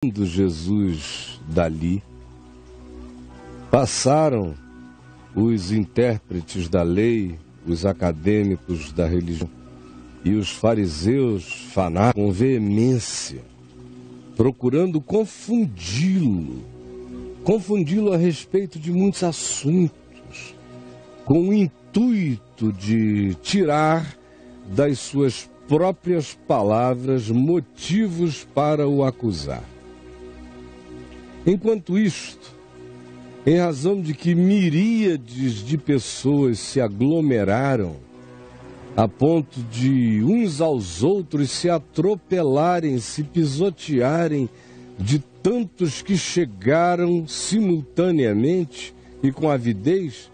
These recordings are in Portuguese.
do Jesus dali, passaram os intérpretes da lei, os acadêmicos da religião e os fariseus fanáticos com veemência, procurando confundi-lo a respeito de muitos assuntos, com o intuito de tirar das suas próprias palavras motivos para o acusar. Enquanto isto, em razão de que miríades de pessoas se aglomeraram a ponto de uns aos outros se atropelarem, se pisotearem, de tantos que chegaram simultaneamente e com avidez,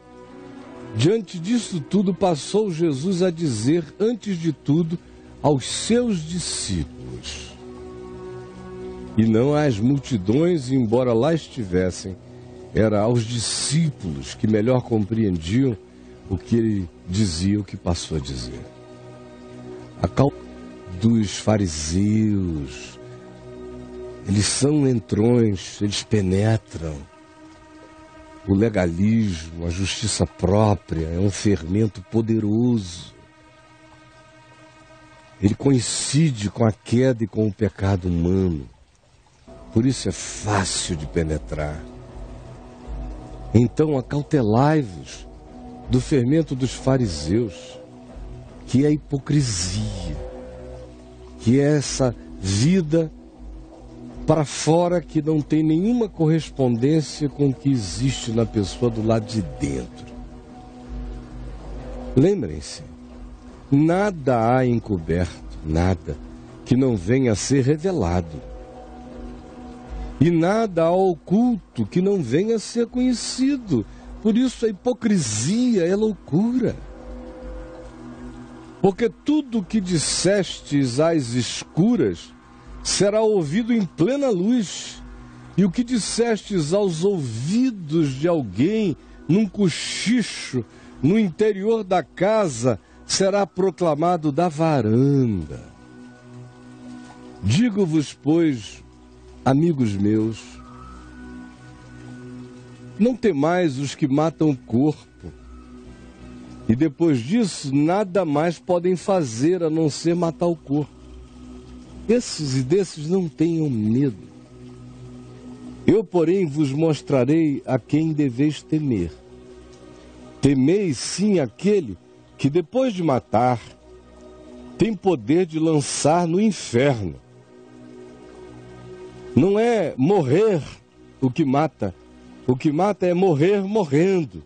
diante disso tudo passou Jesus a dizer, antes de tudo, aos seus discípulos, e não às multidões, embora lá estivessem, era aos discípulos que melhor compreendiam o que ele dizia, o que passou a dizer. A causa dos fariseus, eles são entrões, eles penetram. O legalismo, a justiça própria é um fermento poderoso. Ele coincide com a queda e com o pecado humano. Por isso é fácil de penetrar. Então acautelai-vos do fermento dos fariseus, que é a hipocrisia, que é essa vida para fora que não tem nenhuma correspondência com o que existe na pessoa do lado de dentro. Lembrem-se, nada há encoberto, nada que não venha a ser revelado. E nada há oculto que não venha a ser conhecido. Por isso a hipocrisia é loucura. Porque tudo o que dissestes às escuras será ouvido em plena luz. E o que dissestes aos ouvidos de alguém num cochicho, no interior da casa, será proclamado da varanda. Digo-vos, pois, amigos meus, não temais os que matam o corpo, e depois disso nada mais podem fazer a não ser matar o corpo. Esses e desses não tenham medo. Eu, porém, vos mostrarei a quem deveis temer. Temei, sim, aquele que depois de matar tem poder de lançar no inferno. Não é morrer o que mata é morrer morrendo.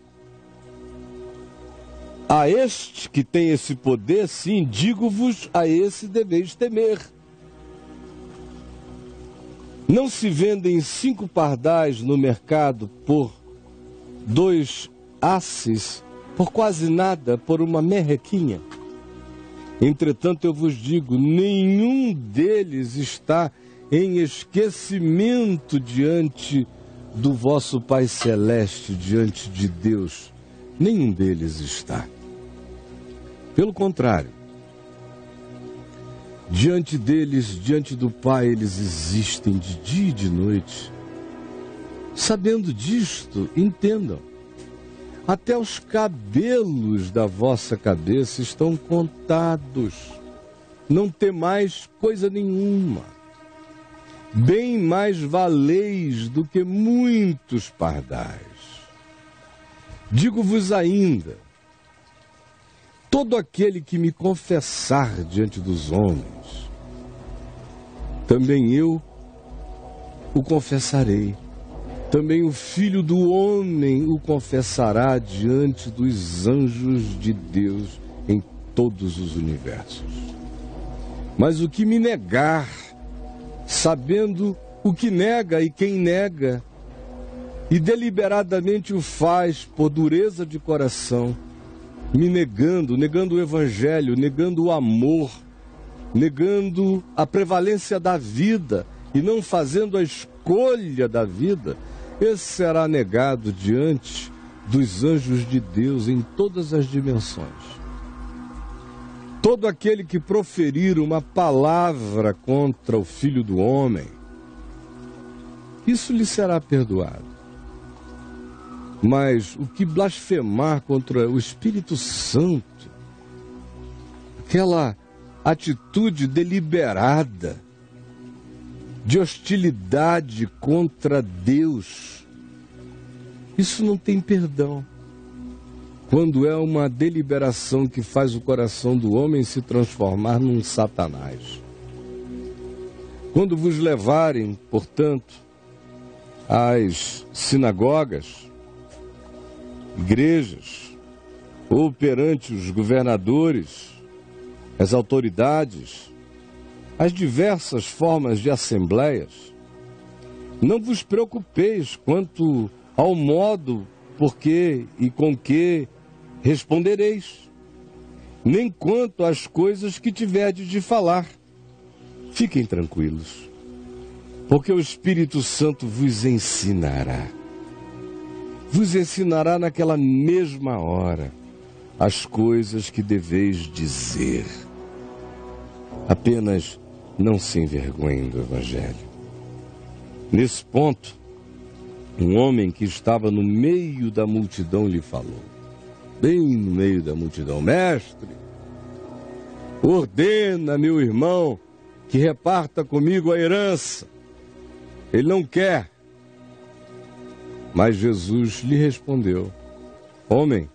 A este que tem esse poder, sim, digo-vos, a esse deveis temer. Não se vendem 5 pardais no mercado por 2 asses, por quase nada, por uma merrequinha. Entretanto, eu vos digo, nenhum deles está em esquecimento diante do vosso Pai Celeste, diante de Deus. Nenhum deles está. Pelo contrário, diante deles, diante do Pai, eles existem de dia e de noite. Sabendo disto, entendam, até os cabelos da vossa cabeça estão contados. Não temais coisa nenhuma. Bem mais valeis do que muitos pardais. Digo-vos ainda, todo aquele que me confessar diante dos homens, também eu o confessarei. Também o Filho do Homem o confessará diante dos anjos de Deus em todos os universos. Mas o que me negar, sabendo o que nega e quem nega, e deliberadamente o faz por dureza de coração, me negando o Evangelho, negando o amor, negando a prevalência da vida e não fazendo a escolha da vida, esse será negado diante dos anjos de Deus em todas as dimensões. Todo aquele que proferir uma palavra contra o Filho do Homem, isso lhe será perdoado. Mas o que blasfemar contra o Espírito Santo, aquela atitude deliberada de hostilidade contra Deus, isso não tem perdão. Quando é uma deliberação que faz o coração do homem se transformar num Satanás. Quando vos levarem, portanto, às sinagogas, igrejas, ou perante os governadores, as autoridades, as diversas formas de assembleias, não vos preocupeis quanto ao modo por que e com que respondereis, nem quanto às coisas que tiverdes de falar. Fiquem tranquilos, porque o Espírito Santo vos ensinará naquela mesma hora as coisas que deveis dizer. Apenas não se envergonhem do Evangelho. Nesse ponto, um homem que estava no meio da multidão lhe falou, bem no meio da multidão: mestre, ordena meu irmão que reparta comigo a herança. Ele não quer. Mas Jesus lhe respondeu: homem,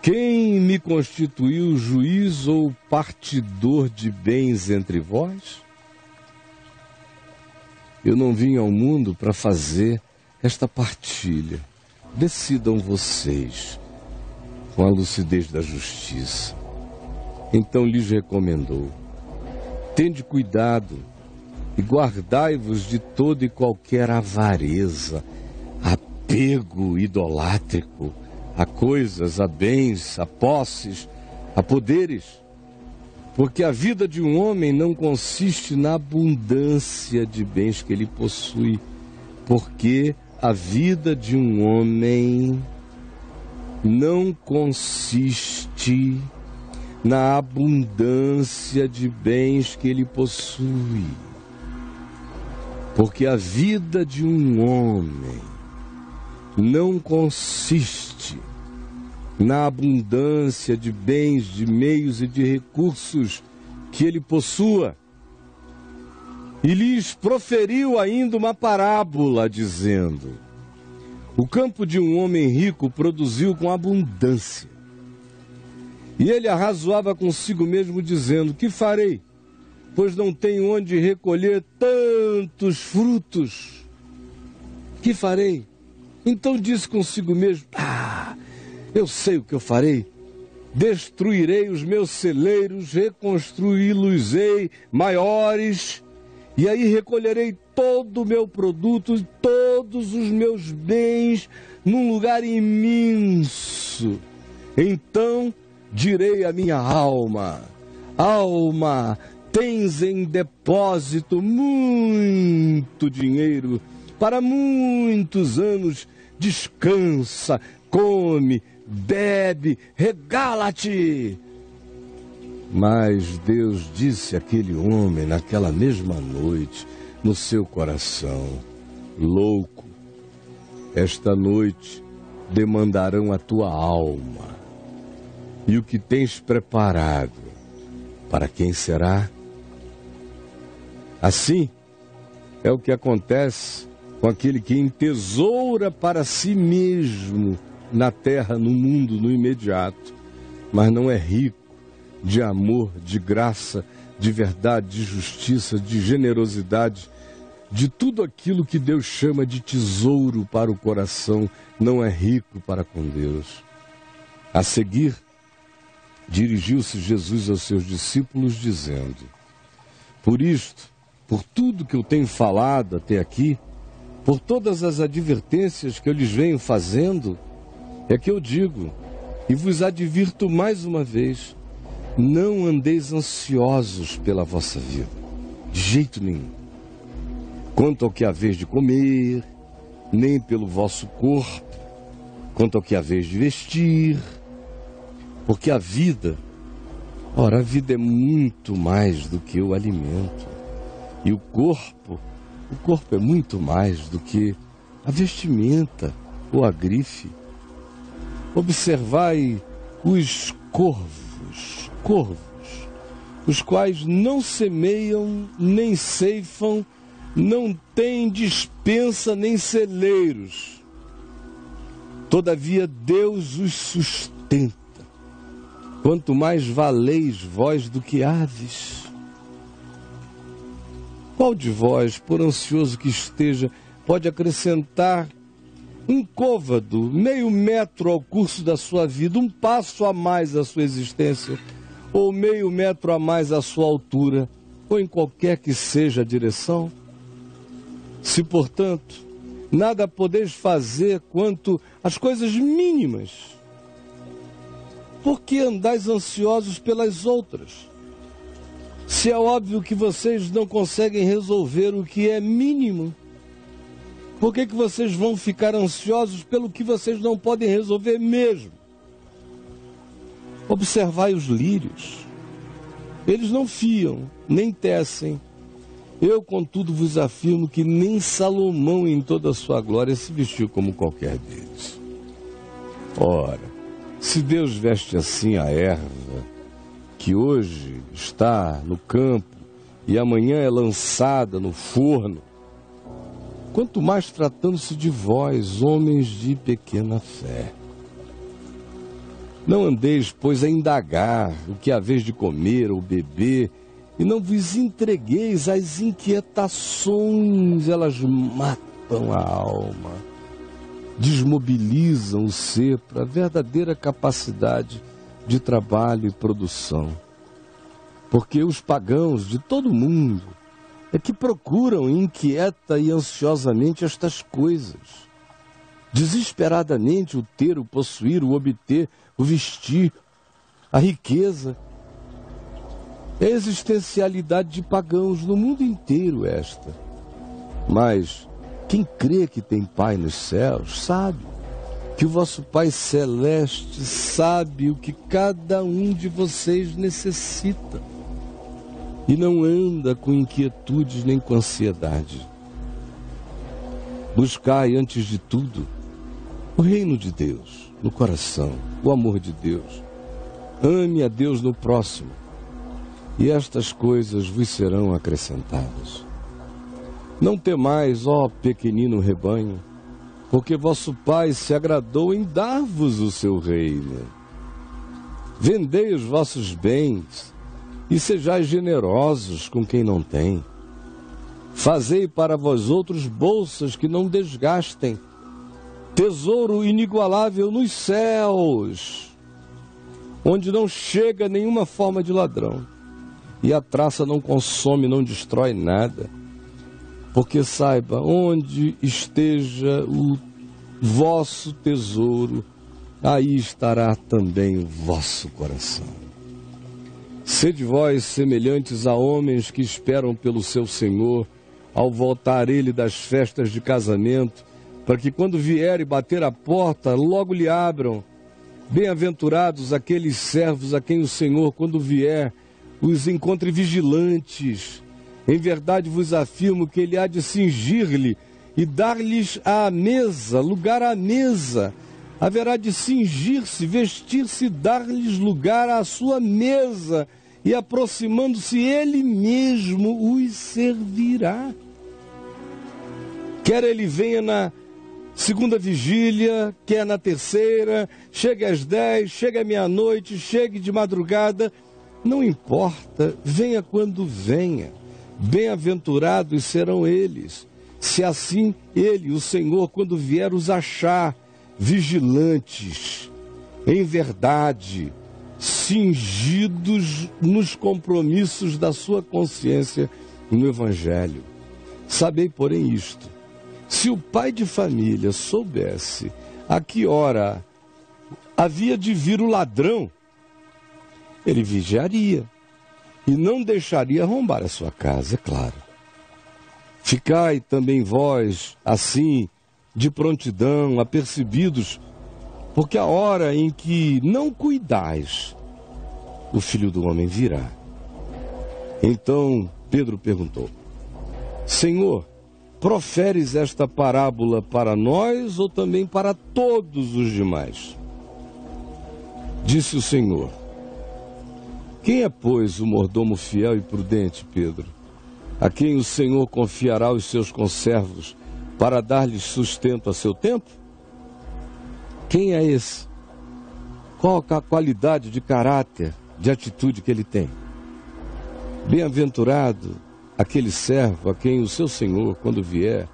quem me constituiu juiz ou partidor de bens entre vós? Eu não vim ao mundo para fazer esta partilha. Decidam vocês com a lucidez da justiça. Então lhes recomendou: tende cuidado e guardai-vos de toda e qualquer avareza, apego idolátrico a coisas, a bens, a posses, a poderes, porque a vida de um homem não consiste na abundância de bens que ele possui, porque a vida de um homem não consiste na abundância de bens que ele possui, porque a vida de um homem não consiste na abundância de bens, de meios e de recursos que ele possua. E lhes proferiu ainda uma parábola, dizendo: o campo de um homem rico produziu com abundância. E ele arrazoava consigo mesmo, dizendo: que farei? Pois não tenho onde recolher tantos frutos. Que farei? Então disse consigo mesmo: eu sei o que eu farei. Destruirei os meus celeiros, reconstruí-los-ei maiores, e aí recolherei todo o meu produto, todos os meus bens, num lugar imenso. Então direi à minha alma: alma, tens em depósito muito dinheiro, para muitos anos. Descansa, come, bebe, regala-te. Mas Deus disse àquele homem naquela mesma noite, no seu coração: louco, esta noite demandarão a tua alma, e o que tens preparado, para quem será? Assim é o que acontece com aquele que entesoura para si mesmo na terra, no mundo, no imediato, mas não é rico de amor, de graça, de verdade, de justiça, de generosidade, de tudo aquilo que Deus chama de tesouro para o coração, não é rico para com Deus. A seguir, dirigiu-se Jesus aos seus discípulos, dizendo: por isto, por tudo que eu tenho falado até aqui, por todas as advertências que eu lhes venho fazendo, é que eu digo, e vos advirto mais uma vez: não andeis ansiosos pela vossa vida, de jeito nenhum, quanto ao que haveis de comer, nem pelo vosso corpo, quanto ao que haveis de vestir, porque a vida é muito mais do que o alimento, e o corpo O corpo é muito mais do que a vestimenta ou a grife. Observai os corvos, os quais não semeiam, nem ceifam, não têm despensa nem celeiros. Todavia Deus os sustenta. Quanto mais valeis vós do que aves. Qual de vós, por ansioso que esteja, pode acrescentar um côvado, meio metro ao curso da sua vida, um passo a mais à sua existência, ou meio metro a mais à sua altura, ou em qualquer que seja a direção? Se, portanto, nada podeis fazer quanto às coisas mínimas, por que andais ansiosos pelas outras? Se é óbvio que vocês não conseguem resolver o que é mínimo, por que vocês vão ficar ansiosos pelo que vocês não podem resolver mesmo? Observai os lírios. Eles não fiam, nem tecem. Eu, contudo, vos afirmo que nem Salomão, em toda a sua glória, se vestiu como qualquer deles. Ora, se Deus veste assim a erva, que hoje está no campo e amanhã é lançada no forno, quanto mais tratando-se de vós, homens de pequena fé. Não andeis, pois, a indagar o que haveis de comer ou beber, e não vos entregueis às inquietações, elas matam a alma, desmobilizam o ser para a verdadeira capacidade de trabalho e produção. Porque os pagãos de todo o mundo é que procuram inquieta e ansiosamente estas coisas, desesperadamente o ter, o possuir, o obter, o vestir, a riqueza. É a existencialidade de pagãos no mundo inteiro esta. Mas quem crê que tem Pai nos céus, sabe que o vosso Pai Celeste sabe o que cada um de vocês necessita. E não anda com inquietudes nem com ansiedade. Buscai, antes de tudo, o reino de Deus no coração, o amor de Deus. Ame a Deus no próximo, e estas coisas vos serão acrescentadas. Não temais, ó pequenino rebanho, porque vosso Pai se agradou em dar-vos o seu reino. Vendei os vossos bens e sejais generosos com quem não tem. Fazei para vós outros bolsas que não desgastem, tesouro inigualável nos céus, onde não chega nenhuma forma de ladrão, e a traça não consome, não destrói nada. Porque saiba, onde esteja o vosso tesouro, aí estará também o vosso coração. Sede vós semelhantes a homens que esperam pelo seu Senhor, ao voltar ele das festas de casamento, para que quando vier e bater a porta, logo lhe abram. Bem-aventurados aqueles servos a quem o Senhor, quando vier, os encontre vigilantes. Em verdade vos afirmo que ele há de cingir-lhe e dar-lhes à mesa, lugar à mesa. Haverá de cingir-se, vestir-se, dar-lhes lugar à sua mesa, e aproximando-se ele mesmo os servirá. Quer ele venha na segunda vigília, quer na terceira, chegue às 10, chegue à meia-noite, chegue de madrugada, não importa, venha quando venha. Bem-aventurados serão eles, se assim ele, o Senhor, quando vier, os achar vigilantes, em verdade, cingidos nos compromissos da sua consciência no Evangelho. Sabei, porém, isto: se o pai de família soubesse a que hora havia de vir o ladrão, ele vigiaria e não deixaria arrombar a sua casa, é claro. Ficai também vós, assim, de prontidão, apercebidos, porque a hora em que não cuidais, o Filho do Homem virá. Então Pedro perguntou: Senhor, proferes esta parábola para nós ou também para todos os demais? Disse o Senhor: quem é, pois, o mordomo fiel e prudente, Pedro, a quem o Senhor confiará os seus conservos para dar-lhes sustento a seu tempo? Quem é esse? Qual a qualidade de caráter, de atitude que ele tem? Bem-aventurado aquele servo a quem o seu Senhor, quando vier,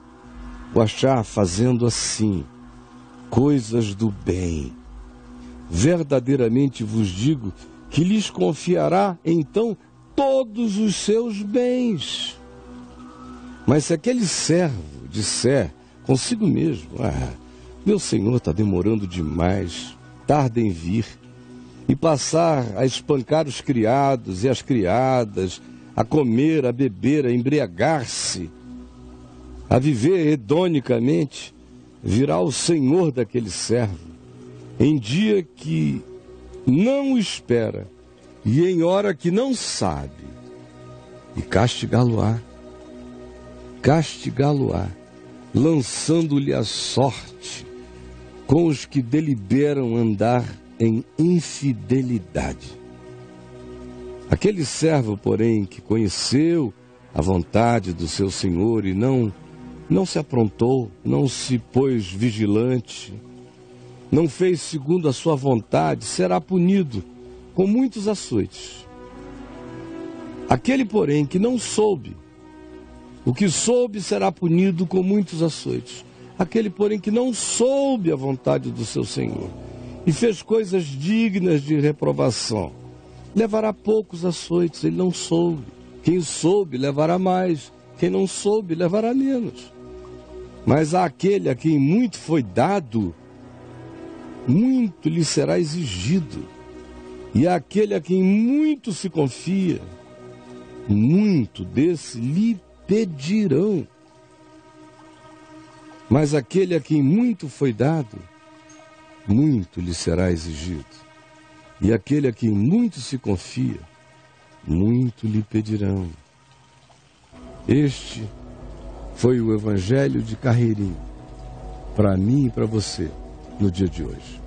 o achar fazendo assim, coisas do bem. Verdadeiramente vos digo que lhes confiará então todos os seus bens. Mas se aquele servo disser consigo mesmo: meu senhor está demorando demais, tarda em vir, e passar a espancar os criados e as criadas, a comer, a beber, a embriagar-se, a viver hedonicamente, virá o senhor daquele servo em dia que não o espera e em hora que não sabe, e castigá-lo-á, lançando-lhe a sorte com os que deliberam andar em infidelidade. Aquele servo, porém, que conheceu a vontade do seu senhor e não se aprontou, não se pôs vigilante, não fez segundo a sua vontade, será punido com muitos açoites. Aquele, porém, que não soube, o que soube será punido com muitos açoites. Aquele, porém, que não soube a vontade do seu Senhor e fez coisas dignas de reprovação, levará poucos açoites. Ele não soube. Quem soube levará mais, quem não soube levará menos. Mas àquele a quem muito foi dado, muito lhe será exigido. E àquele a quem muito se confia, muito desse lhe pedirão. Mas aquele a quem muito foi dado, muito lhe será exigido. E aquele a quem muito se confia, muito lhe pedirão. Este foi o Evangelho de Carreirinho, para mim e para você, no dia de hoje.